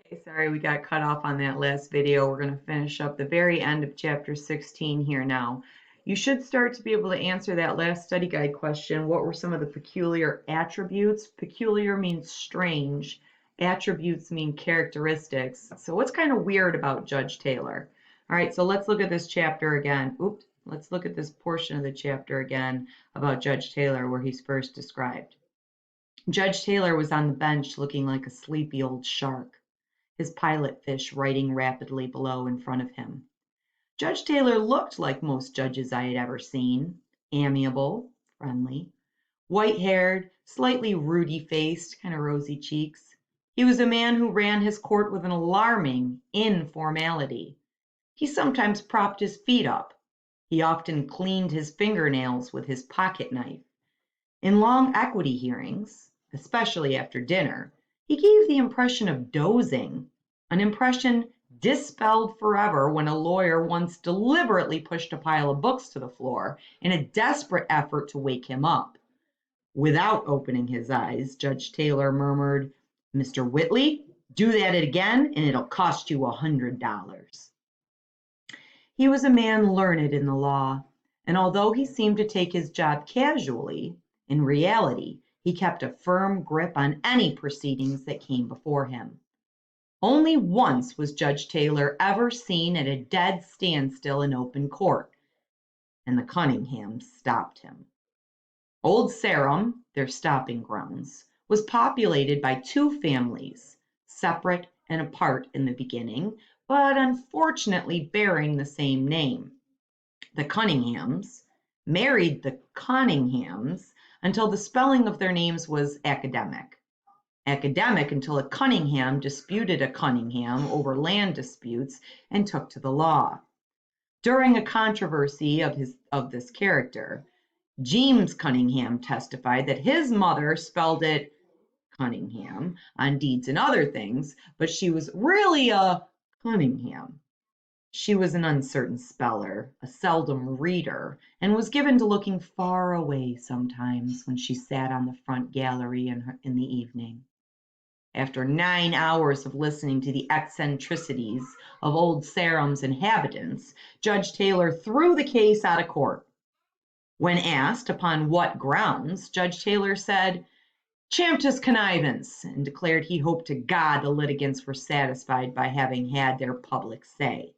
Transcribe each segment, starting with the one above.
Hey, sorry, we got cut off on that last video. We're going to finish up the very end of chapter 16 here now. You should start to be able to answer that last study guide question. What were some of the peculiar attributes? Peculiar means strange. Attributes mean characteristics. So what's kind of weird about Judge Taylor? All right, so let's look at this chapter again. Oops, let's look at this portion of the chapter again about Judge Taylor where he's first described. Judge Taylor was on the bench looking like a sleepy old shark, his pilot fish writing rapidly below in front of him. Judge Taylor looked like most judges I had ever seen, amiable, friendly, white-haired, slightly ruddy-faced, kind of rosy cheeks. He was a man who ran his court with an alarming informality. He sometimes propped his feet up. He often cleaned his fingernails with his pocket knife. In long equity hearings, especially after dinner, he gave the impression of dozing, an impression dispelled forever when a lawyer once deliberately pushed a pile of books to the floor in a desperate effort to wake him up. Without opening his eyes, Judge Taylor murmured, "Mr. Whitley, do that again and it'll cost you $100." He was a man learned in the law, and although he seemed to take his job casually, in reality, he kept a firm grip on any proceedings that came before him. Only once was Judge Taylor ever seen at a dead standstill in open court, and the Cunninghams stopped him. Old Sarum, their stopping grounds, was populated by two families, separate and apart in the beginning, but unfortunately bearing the same name. The Cunninghams married the Conninghams until the spelling of their names was academic. Academic until a Cunningham disputed a Cunningham over land disputes and took to the law. During a controversy of this character, James Cunningham testified that his mother spelled it Cunningham on deeds and other things, but she was really a Cunningham. She was an uncertain speller, a seldom reader, and was given to looking far away sometimes when she sat on the front gallery in the evening. After 9 hours of listening to the eccentricities of Old Sarum's inhabitants, Judge Taylor threw the case out of court. When asked upon what grounds, Judge Taylor said, "Champtus connivance," and declared he hoped to God the litigants were satisfied by having had their public say.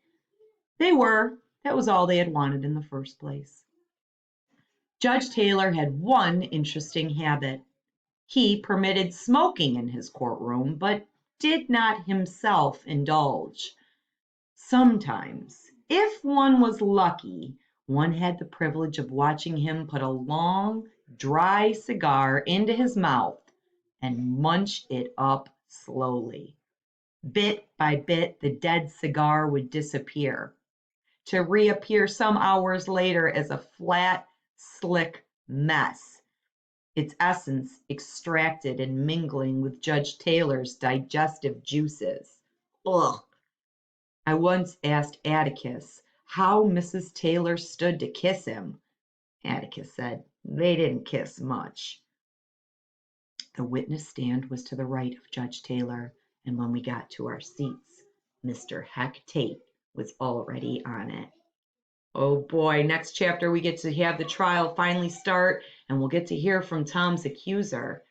They were. That was all they had wanted in the first place. Judge Taylor had one interesting habit. He permitted smoking in his courtroom, but did not himself indulge. Sometimes, if one was lucky, one had the privilege of watching him put a long, dry cigar into his mouth and munch it up slowly. Bit by bit, the dead cigar would disappear, to reappear some hours later as a flat, slick mess, its essence extracted and mingling with Judge Taylor's digestive juices. Ugh! I once asked Atticus how Mrs. Taylor stood to kiss him. Atticus said, "They didn't kiss much." The witness stand was to the right of Judge Taylor, and when we got to our seats, Mr. Heck Tate was already on it. Oh boy, next chapter we get to have the trial finally start, and we'll get to hear from Tom's accuser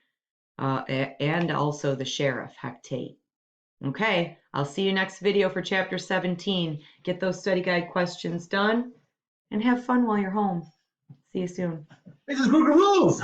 and also the sheriff, Heck Tate. Okay, I'll see you next video for chapter 17. Get those study guide questions done and have fun while you're home. See you soon. This is Booker Rules.